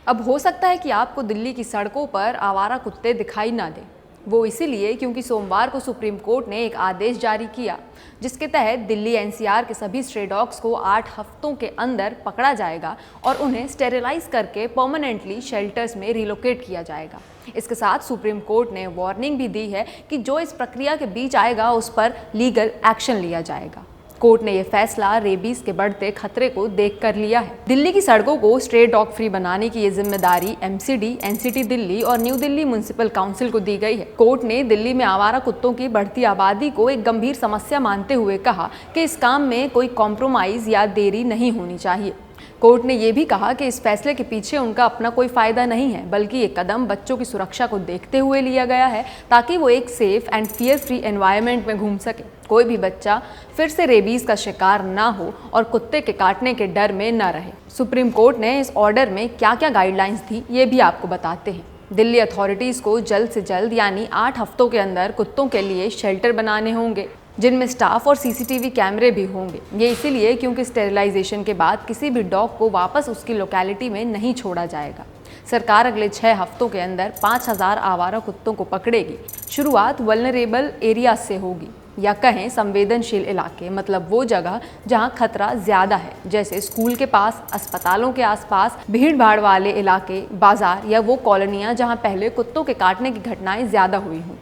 अब हो सकता है कि आपको दिल्ली की सड़कों पर आवारा कुत्ते दिखाई ना दें। वो इसीलिए क्योंकि सोमवार को सुप्रीम कोर्ट ने एक आदेश जारी किया जिसके तहत दिल्ली एनसीआर के सभी स्ट्रे डॉग्स को 8 हफ्तों के अंदर पकड़ा जाएगा और उन्हें स्टेरिलाइज करके परमानेंटली शेल्टर्स में रिलोकेट किया जाएगा। इसके साथ सुप्रीम कोर्ट ने वार्निंग भी दी है कि जो इस प्रक्रिया के बीच आएगा उस पर लीगल एक्शन लिया जाएगा। कोर्ट ने यह फैसला रेबीज के बढ़ते खतरे को देखकर लिया है। दिल्ली की सड़कों को स्ट्रे डॉग फ्री बनाने की ये जिम्मेदारी एमसीडी, एनसीटी दिल्ली और न्यू दिल्ली म्युनिसिपल काउंसिल को दी गई है। कोर्ट ने दिल्ली में आवारा कुत्तों की बढ़ती आबादी को एक गंभीर समस्या मानते हुए कहा कि इस काम में कोई कॉम्प्रोमाइज या देरी नहीं होनी चाहिए। कोर्ट ने यह भी कहा कि इस फैसले के पीछे उनका अपना कोई फायदा नहीं है, बल्कि ये कदम बच्चों की सुरक्षा को देखते हुए लिया गया है ताकि वो एक safe and fear free environment में घूम सके। कोई भी बच्चा फिर से रेबीज का शिकार ना हो और कुत्ते के काटने के डर में न रहे। सुप्रीम कोर्ट ने इस ऑर्डर में क्या क्या गाइडलाइंस थी ये भी आपको बताते हैं। दिल्ली अथॉरिटीज़ को जल्द से जल्द यानी 8 हफ्तों के अंदर कुत्तों के लिए शेल्टर बनाने होंगे जिनमें स्टाफ और सीसीटीवी कैमरे भी होंगे। ये इसीलिए क्योंकि स्टेरिलाइजेशन के बाद किसी भी डॉग को वापस उसकी लोकेलिटी में नहीं छोड़ा जाएगा। सरकार अगले 6 हफ्तों के अंदर 5000 आवारा कुत्तों को पकड़ेगी। शुरुआत वल्नरेबल एरिया से होगी या कहें संवेदनशील इलाके, मतलब वो जगह जहां खतरा ज़्यादा है, जैसे स्कूल के पास, अस्पतालों के आसपास, भीड़ भाड़ वाले इलाके, बाजार या वो कॉलोनियाँ जहां पहले कुत्तों के काटने की घटनाएं ज़्यादा हुई हों।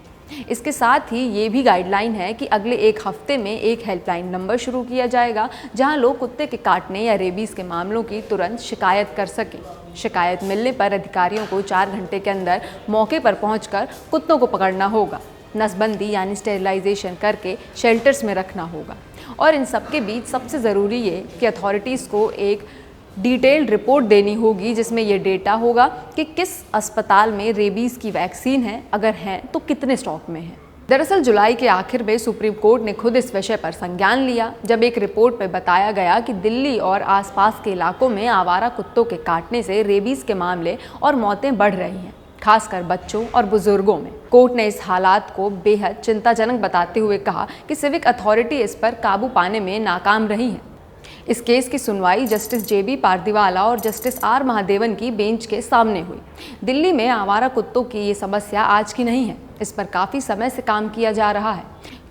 इसके साथ ही ये भी गाइडलाइन है कि अगले 1 हफ्ते में एक हेल्पलाइन नंबर शुरू किया जाएगा जहां लोग कुत्ते के काटने या रेबीज़ के मामलों की तुरंत शिकायत कर सकें। शिकायत मिलने पर अधिकारियों को 4 घंटे के अंदर मौके पर पहुंचकर कुत्तों को पकड़ना होगा, नसबंदी यानी स्टेरिलाइजेशन करके शेल्टर्स में रखना होगा। और इन सब के बीच सबसे ज़रूरी ये कि अथॉरिटीज़ को एक डिटेल्ड रिपोर्ट देनी होगी जिसमें यह डेटा होगा कि किस अस्पताल में रेबीज़ की वैक्सीन है, अगर हैं तो कितने स्टॉक में है। दरअसल जुलाई के आखिर में सुप्रीम कोर्ट ने खुद इस विषय पर संज्ञान लिया जब एक रिपोर्ट में बताया गया कि दिल्ली और आसपास के इलाकों में आवारा कुत्तों के काटने से रेबीज़ के मामले और मौतें बढ़ रही हैं, खासकर बच्चों और बुजुर्गों में। कोर्ट ने इस हालात को बेहद चिंताजनक बताते हुए कहा कि सिविक अथॉरिटी इस पर काबू पाने में नाकाम रही है। इस केस की सुनवाई जस्टिस जेबी पारदीवाला और जस्टिस आर महादेवन की बेंच के सामने हुई। दिल्ली में आवारा कुत्तों की ये समस्या आज की नहीं है, इस पर काफ़ी समय से काम किया जा रहा है।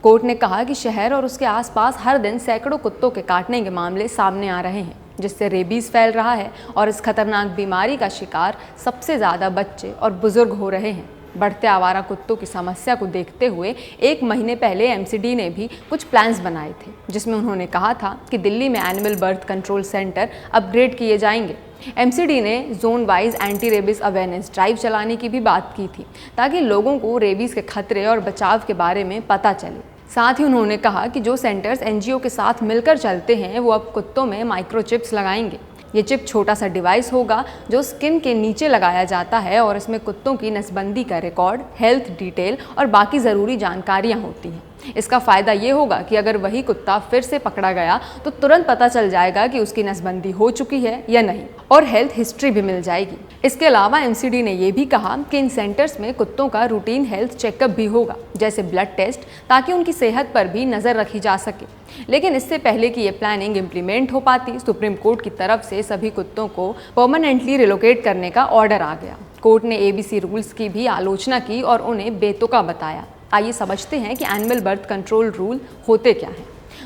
कोर्ट ने कहा कि शहर और उसके आसपास हर दिन सैकड़ों कुत्तों के काटने के मामले सामने आ रहे हैं जिससे रेबीज़ फैल रहा है और इस खतरनाक बीमारी का शिकार सबसे ज़्यादा बच्चे और बुजुर्ग हो रहे हैं। बढ़ते आवारा कुत्तों की समस्या को देखते हुए 1 महीने पहले एमसीडी ने भी कुछ प्लान्स बनाए थे जिसमें उन्होंने कहा था कि दिल्ली में animal birth control centre upgrade किए जाएंगे। एमसीडी ने zone wise anti rabies awareness drive चलाने की भी बात की थी ताकि लोगों को रेबीज़ के खतरे और बचाव के बारे में पता चले। साथ ही उन्होंने कहा कि जो सेंटर्स एनजीओ के साथ मिलकर चलते हैं वो अब कुत्तों में माइक्रोचिप्स लगाएंगे। ये चिप छोटा सा डिवाइस होगा जो स्किन के नीचे लगाया जाता है और इसमें कुत्तों की नसबंदी का रिकॉर्ड, हेल्थ डिटेल और बाकी ज़रूरी जानकारियाँ होती हैं। इसका फ़ायदा ये होगा कि अगर वही कुत्ता फिर से पकड़ा गया तो तुरंत पता चल जाएगा कि उसकी नसबंदी हो चुकी है या नहीं और हेल्थ हिस्ट्री भी मिल जाएगी। इसके अलावा एमसीडी ने यह भी कहा कि इन सेंटर्स में कुत्तों का रूटीन हेल्थ चेकअप भी होगा, जैसे ब्लड टेस्ट, ताकि उनकी सेहत पर भी नज़र रखी जा सके। लेकिन इससे पहले कि ये प्लानिंग इम्प्लीमेंट हो पाती, सुप्रीम कोर्ट की तरफ से सभी कुत्तों को परमानेंटली रिलोकेट करने का ऑर्डर आ गया। कोर्ट ने एबीसी रूल्स की भी आलोचना की और उन्हें बेतुका बताया। आइए समझते हैं कि एनिमल बर्थ कंट्रोल रूल होते क्या हैं।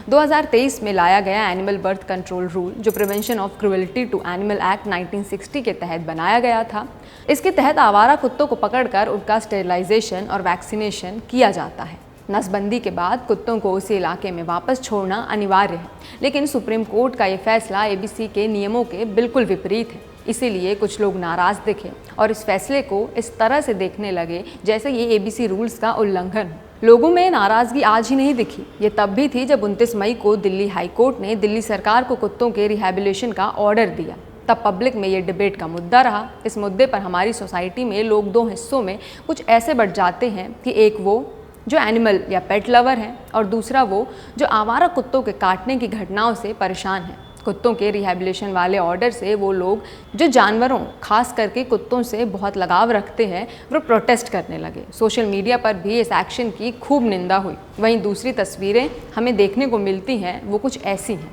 2023 में लाया गया एनिमल बर्थ कंट्रोल रूल, जो prevention of cruelty to animal act 1960 के तहत बनाया गया था, इसके तहत आवारा कुत्तों को पकड़कर उनका स्टेरिलाइजेशन और वैक्सीनेशन किया जाता है। नसबंदी के बाद कुत्तों को उसी इलाके में वापस छोड़ना अनिवार्य है, लेकिन सुप्रीम कोर्ट का ये फैसला एबीसी के नियमों के बिल्कुल विपरीत है। इसीलिए कुछ लोग नाराज़ दिखे और इस फैसले को इस तरह से देखने लगे जैसे ये एबीसी रूल्स का उल्लंघन हो। लोगों में नाराज़गी आज ही नहीं दिखी, ये तब भी थी जब 29 मई को दिल्ली हाई कोर्ट ने दिल्ली सरकार को कुत्तों के रिहैबिलिटेशन का ऑर्डर दिया। तब पब्लिक में ये डिबेट का मुद्दा रहा। इस मुद्दे पर हमारी सोसाइटी में लोग 2 हिस्सों में कुछ ऐसे बट जाते हैं कि एक वो जो एनिमल या पेट लवर हैं और दूसरा वो जो आवारा कुत्तों के काटने की घटनाओं से परेशान हैं। कुत्तों के रिहैबिलिटेशन वाले ऑर्डर से वो लोग जो जानवरों, खास करके कुत्तों से बहुत लगाव रखते हैं, वो प्रोटेस्ट करने लगे। सोशल मीडिया पर भी इस एक्शन की खूब निंदा हुई। वहीं दूसरी तस्वीरें हमें देखने को मिलती हैं वो कुछ ऐसी हैं।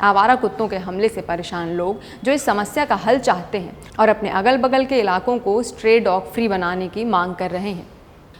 आवारा कुत्तों के हमले से परेशान लोग जो इस समस्या का हल चाहते हैं और अपने अगल बगल के इलाकों को स्ट्रे डॉग फ्री बनाने की मांग कर रहे हैं।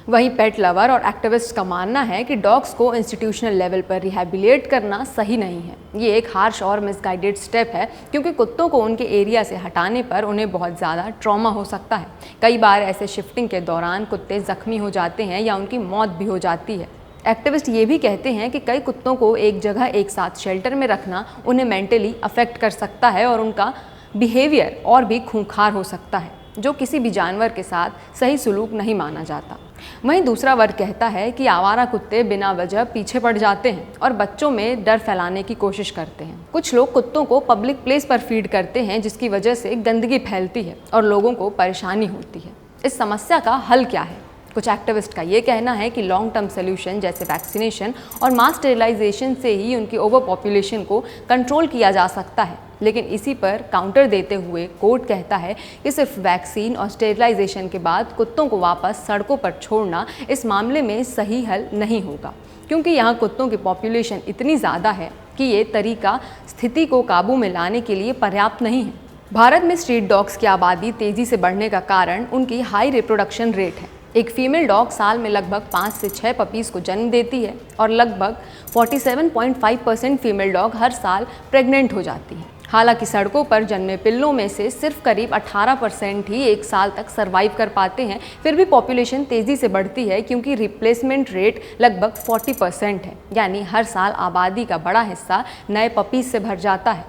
वहीं पेट लवर और एक्टिविस्ट का मानना है कि डॉग्स को इंस्टीट्यूशनल लेवल पर रिहैबिलिटेट करना सही नहीं है। ये एक हार्श और मिसगाइडेड स्टेप है, क्योंकि कुत्तों को उनके एरिया से हटाने पर उन्हें बहुत ज़्यादा ट्रॉमा हो सकता है। कई बार ऐसे शिफ्टिंग के दौरान कुत्ते जख्मी हो जाते हैं या उनकी मौत भी हो जाती है। एक्टिविस्ट ये भी कहते हैं कि कई कुत्तों को एक जगह एक साथ शेल्टर में रखना उन्हें मेंटली अफेक्ट कर सकता है और उनका बिहेवियर और भी खूंखार हो सकता है, जो किसी भी जानवर के साथ सही सलूक नहीं माना जाता। वहीं दूसरा वर्ग कहता है कि आवारा कुत्ते बिना वजह पीछे पड़ जाते हैं और बच्चों में डर फैलाने की कोशिश करते हैं। कुछ लोग कुत्तों को पब्लिक प्लेस पर फीड करते हैं, जिसकी वजह से गंदगी फैलती है और लोगों को परेशानी होती है। इस समस्या का हल क्या है? कुछ एक्टिविस्ट का ये कहना है कि लॉन्ग टर्म सोल्यूशन जैसे वैक्सीनेशन और मास स्टेरिलाइजेशन से ही उनकी ओवर पॉपुलेशन को कंट्रोल किया जा सकता है। लेकिन इसी पर काउंटर देते हुए कोर्ट कहता है कि सिर्फ वैक्सीन और स्टेरिलाइजेशन के बाद कुत्तों को वापस सड़कों पर छोड़ना इस मामले में सही हल नहीं होगा, क्योंकि यहाँ कुत्तों की पॉपुलेशन इतनी ज़्यादा है कि ये तरीका स्थिति को काबू में लाने के लिए पर्याप्त नहीं है। भारत में स्ट्रीट डॉग्स की आबादी तेज़ी से बढ़ने का कारण उनकी हाई रिप्रोडक्शन रेट है। एक फीमेल डॉग साल में लगभग 5 से 6 पपीज़ को जन्म देती है और लगभग 47.5% फीमेल डॉग हर साल प्रेग्नेंट हो जाती है। हालांकि सड़कों पर जन्मे पिल्लों में से सिर्फ करीब 18% ही एक साल तक सर्वाइव कर पाते हैं। फिर भी पॉपुलेशन तेज़ी से बढ़ती है, क्योंकि रिप्लेसमेंट रेट लगभग 40% है, यानी हर साल आबादी का बड़ा हिस्सा नए पपीज़ से भर जाता है।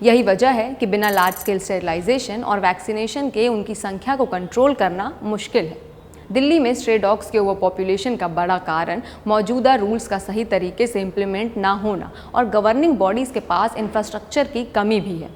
यही वजह है कि बिना लार्ज स्केल स्टेरिलाइजेशन और वैक्सीनेशन के उनकी संख्या को कंट्रोल करना मुश्किल है। दिल्ली में स्ट्रे डॉग्स के ओवर पॉपुलेशन का बड़ा कारण मौजूदा रूल्स का सही तरीके से इम्प्लीमेंट ना होना और गवर्निंग बॉडीज़ के पास इंफ्रास्ट्रक्चर की कमी भी है।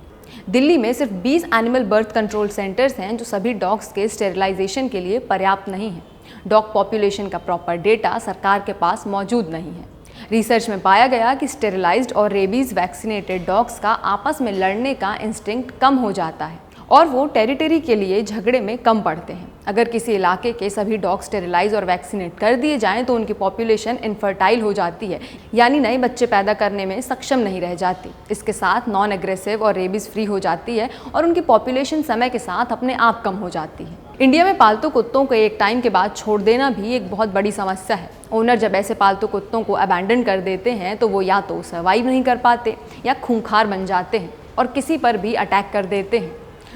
दिल्ली में सिर्फ 20 एनिमल बर्थ कंट्रोल सेंटर्स हैं, जो सभी डॉग्स के स्टेरिलाइजेशन के लिए पर्याप्त नहीं है। डॉग पॉपुलेशन का प्रॉपर डेटा सरकार के पास मौजूद नहीं है। रिसर्च में पाया गया कि स्टेरिलाइज्ड और रेबीज़ वैक्सीनेटेड डॉग्स का आपस में लड़ने का इंस्टिंक्ट कम हो जाता है और वो टेरिटरी के लिए झगड़े में कम पड़ते हैं। अगर किसी इलाके के सभी डॉग स्टेरिलाइज और वैक्सीनेट कर दिए जाएं तो उनकी पॉपुलेशन इनफर्टाइल हो जाती है, यानी नए बच्चे पैदा करने में सक्षम नहीं रह जाती। इसके साथ नॉन एग्रेसिव और रेबीज़ फ्री हो जाती है और उनकी पॉपुलेशन समय के साथ अपने आप कम हो जाती है। इंडिया में पालतू कुत्तों को एक टाइम के बाद छोड़ देना भी एक बहुत बड़ी समस्या है। ओनर जब ऐसे पालतू कुत्तों को अबैंडन कर देते हैं तो वो या तो सर्वाइव नहीं कर पाते या खूंखार बन जाते हैं और किसी पर भी अटैक कर देते हैं।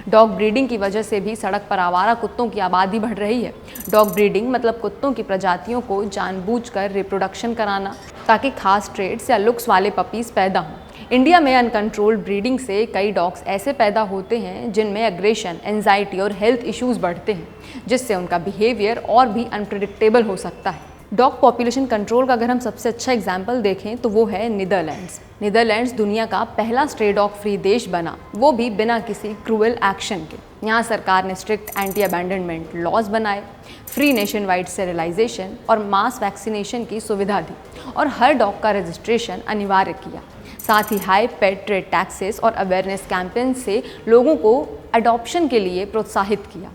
डॉग ब्रीडिंग की वजह से भी सड़क पर आवारा कुत्तों की आबादी बढ़ रही है। डॉग ब्रीडिंग मतलब कुत्तों की प्रजातियों को जानबूझकर रिप्रोडक्शन कराना ताकि खास ट्रेड्स या लुक्स वाले पपीज़ पैदा हों। इंडिया में अनकंट्रोल्ड ब्रीडिंग से कई डॉग्स ऐसे पैदा होते हैं जिनमें एग्रेशन, एंजाइटी और हेल्थ इश्यूज़ बढ़ते हैं, जिससे उनका बिहेवियर और भी अनप्रेडिक्टेबल हो सकता है। डॉग पॉपुलेशन कंट्रोल का अगर हम सबसे अच्छा एग्जाम्पल देखें तो वो है नीदरलैंड्स। नीदरलैंड्स दुनिया का पहला स्ट्रे डॉग फ्री देश बना, वो भी बिना किसी क्रूअल एक्शन के। यहाँ सरकार ने स्ट्रिक्ट एंटी अबैंडनमेंट लॉज बनाए, फ्री नेशन वाइड स्टेरिलाइजेशन और मास वैक्सीनेशन की सुविधा दी और हर डॉग का रजिस्ट्रेशन अनिवार्य किया। साथ ही हाई पेट ट्रेड टैक्सेस और अवेयरनेस कैंपेन से लोगों को अडॉप्शन के लिए प्रोत्साहित किया,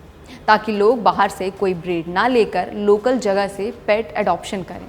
ताकि लोग बाहर से कोई ब्रीड ना लेकर लोकल जगह से पेट अडॉप्शन करें।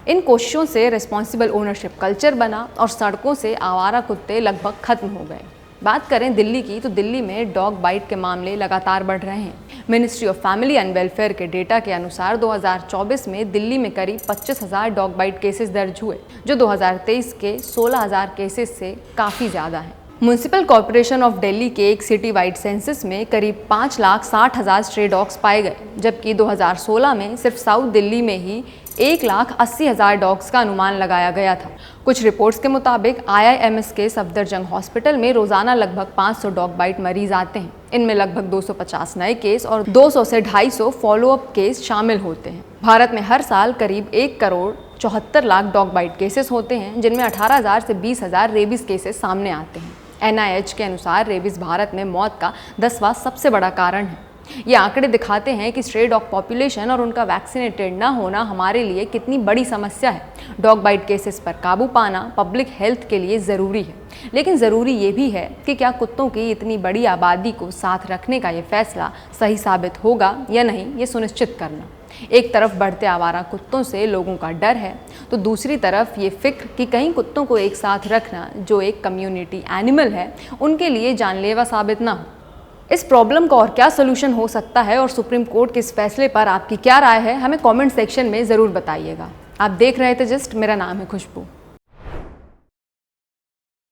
इन कोशिशों से रिस्पॉन्सिबल ओनरशिप कल्चर बना और सड़कों से आवारा कुत्ते लगभग खत्म हो गए। बात करें दिल्ली की, तो दिल्ली में डॉग बाइट के मामले लगातार बढ़ रहे हैं। Ministry of family and welfare के डेटा के अनुसार 2024 में दिल्ली में करीब 25,000 डॉग बाइट केसेस दर्ज हुए, जो 2023 के 16,000 केसेस से काफ़ी ज़्यादा है। म्युनिसिपल कॉरपोरेशन ऑफ दिल्ली के एक सिटी वाइड सेंसस में करीब 5,60,000 स्ट्रे डॉग्स पाए गए, जबकि 2016 में सिर्फ साउथ दिल्ली में ही 1,80,000 डॉग्स का अनुमान लगाया गया था। कुछ रिपोर्ट्स के मुताबिक IIMS के सफदरजंग हॉस्पिटल में रोजाना लगभग 500 डॉग बाइट मरीज आते हैं। इनमें लगभग 250 नए केस और 200 से 250 फॉलोअप केस शामिल होते हैं। भारत में हर साल करीब 1,74,00,000 डॉग बाइट केसेस होते हैं, जिनमें 18,000 से 20,000 रेबीज केसेस सामने आते हैं। NIH के अनुसार रेबीज भारत में मौत का 10वां सबसे बड़ा कारण है। ये आंकड़े दिखाते हैं कि स्ट्रे डॉग पॉपुलेशन और उनका वैक्सीनेटेड ना होना हमारे लिए कितनी बड़ी समस्या है। डॉग बाइट केसेस पर काबू पाना पब्लिक हेल्थ के लिए ज़रूरी है, लेकिन ज़रूरी ये भी है कि क्या कुत्तों की इतनी बड़ी आबादी को साथ रखने का ये फैसला सही साबित होगा या नहीं, ये सुनिश्चित करना। एक तरफ बढ़ते आवारा कुत्तों से लोगों का डर है, तो दूसरी तरफ ये फिक्र कि कहीं कुत्तों को एक साथ रखना, जो एक कम्युनिटी एनिमल है, उनके लिए जानलेवा साबित ना हो। इस प्रॉब्लम का और क्या सोल्यूशन हो सकता है और सुप्रीम कोर्ट के इस फैसले पर आपकी क्या राय है, हमें कमेंट सेक्शन में ज़रूर बताइएगा। आप देख रहे थे जस्ट, मेरा नाम है खुशबू।